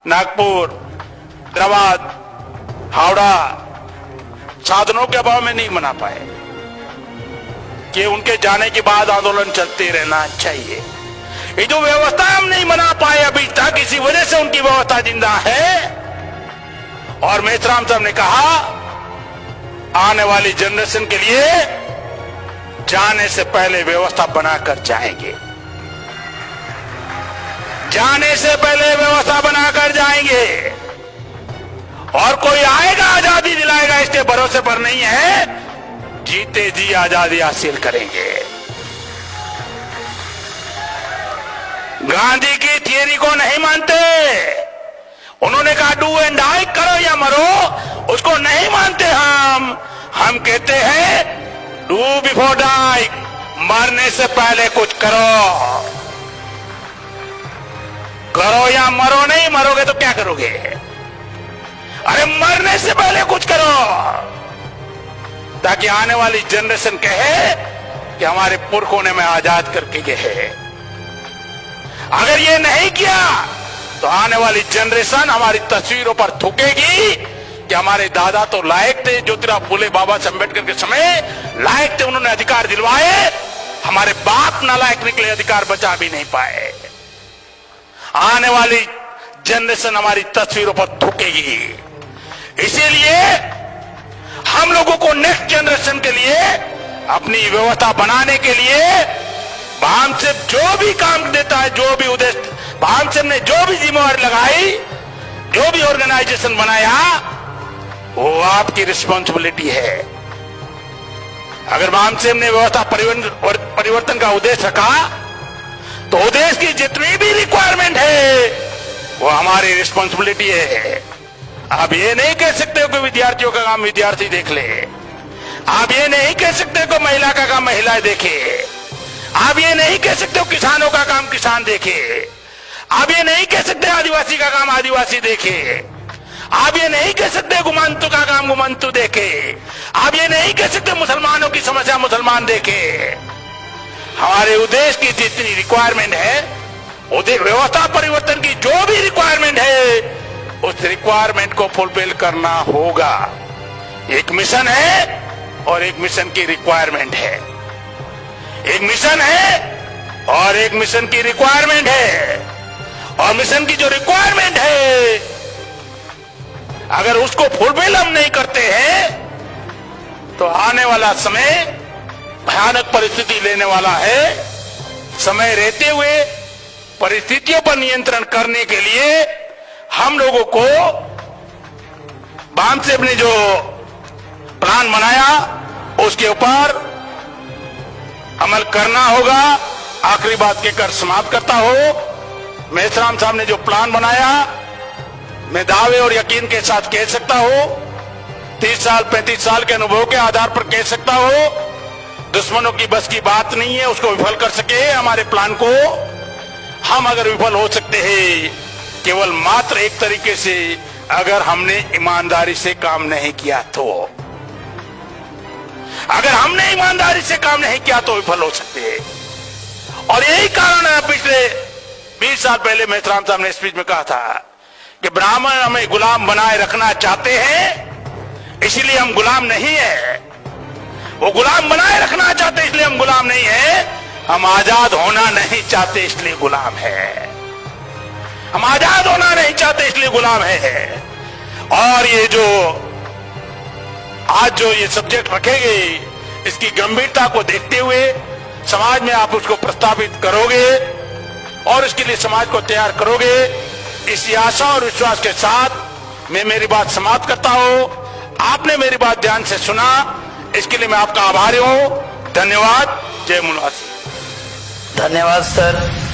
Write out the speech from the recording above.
नागपुर, हैदराबाद, हावड़ा साधनों के अभाव में नहीं मना पाए कि उनके जाने के बाद आंदोलन चलते रहना चाहिए। ये जो व्यवस्था हम नहीं बना पाए अभी तक, इसी वजह से उनकी व्यवस्था जिंदा है। और मेश्राम साहब ने कहा आने वाली जनरेशन के लिए जाने से पहले व्यवस्था बनाकर जाएंगे, जाने से पहले व्यवस्था बनाकर जाएंगे। और कोई आएगा आजादी दिलाएगा इसके भरोसे पर नहीं है, जीते जी आजादी हासिल करेंगे। गांधी की थियरी को नहीं मानते, उन्होंने कहा डू एंड डाई, करो या मरो, उसको नहीं मानते हम कहते हैं डू बिफोर डाई, मरने से पहले कुछ करो, करो या मरो। नहीं मरोगे तो क्या करोगे? अरे मरने से पहले कुछ करो, ताकि आने वाली जनरेशन कहे कि हमारे पुरखों ने हमें आजाद करके गए। अगर ये नहीं किया तो आने वाली जनरेशन हमारी तस्वीरों पर थूकेगी कि हमारे दादा तो लायक थे, ज्योतिराव फूले बाबा साहब अम्बेडकर के समय लायक थे, उन्होंने अधिकार दिलवाए, हमारे बाप नालायक निकले, अधिकार बचा भी नहीं पाए। आने वाली जनरेशन हमारी तस्वीरों पर थूकेगी। इसीलिए हम लोगों को नेक्स्ट जनरेशन के लिए अपनी व्यवस्था बनाने के लिए भामसेब जो भी काम देता है, जो भी उद्देश्य भामसेब ने जो भी जिम्मेवारी लगाई, जो भी ऑर्गेनाइजेशन बनाया, वो आपकी रिस्पॉन्सिबिलिटी है। अगर भामसेब ने व्यवस्था परिवर्तन का उद्देश्य रखा तो उद्देश्य की जितनी भी रिक्वायरमेंट है वो हमारी रिस्पॉन्सिबिलिटी है। आप ये नहीं कह सकते हो कि विद्यार्थियों का काम विद्यार्थी देख ले, आप ये नहीं कह सकते कि महिला का काम महिलाएं देखे, आप ये नहीं कह सकते हो किसानों का काम किसान देखे, आप ये नहीं कह सकते आदिवासी का काम आदिवासी देखे, आप ये नहीं कह सकते गुमंतु का काम गुमंतु देखे, आप ये नहीं कह सकते मुसलमानों की समस्या मुसलमान देखे। हमारे उद्देश्य की जितनी रिक्वायरमेंट है, व्यवस्था परिवर्तन की जो भी रिक्वायरमेंट है, उस रिक्वायरमेंट को फुलफिल करना होगा। एक मिशन है और एक मिशन की रिक्वायरमेंट है, एक मिशन है और एक मिशन की रिक्वायरमेंट है। और मिशन की जो रिक्वायरमेंट है, अगर उसको फुलफिल हम नहीं करते हैं तो आने वाला समय भयानक परिस्थिति लेने वाला है। समय रहते हुए परिस्थितियों पर नियंत्रण करने के लिए हम लोगों को भामसेब ने जो प्लान बनाया उसके ऊपर अमल करना होगा। आखिरी बात कहकर समाप्त करता हूं, मेश्राम साहब ने जो प्लान बनाया, मैं दावे और यकीन के साथ कह सकता हूं, 30 साल 35 साल के अनुभव के आधार पर कह सकता हूं, दुश्मनों की बस की बात नहीं है उसको विफल कर सके हमारे प्लान को। हम अगर विफल हो सकते हैं केवल मात्र एक तरीके से, अगर हमने ईमानदारी से काम नहीं किया तो। अगर हमने ईमानदारी से काम नहीं किया तो विफल हो सकते हैं। और यही कारण है, पिछले 20 साल पहले मेश्राम साहब ने स्पीच में कहा था कि ब्राह्मण हमें गुलाम बनाए रखना चाहते हैं, इसलिए हम गुलाम नहीं है। वो गुलाम बनाए रखना चाहते इसलिए हम गुलाम नहीं है, हम आजाद होना नहीं चाहते इसलिए गुलाम है। हम आजाद होना नहीं चाहते इसलिए गुलाम है। और ये जो आज जो ये सब्जेक्ट रखेंगे, इसकी गंभीरता को देखते हुए समाज में आप उसको प्रस्तावित करोगे और इसके लिए समाज को तैयार करोगे, इसी आशा और विश्वास के साथ मैं मेरी बात समाप्त करता हूं। आपने मेरी बात ध्यान से सुना, इसके लिए मैं आपका आभारी हूं। धन्यवाद। जय मुनवासी। धन्यवाद सर।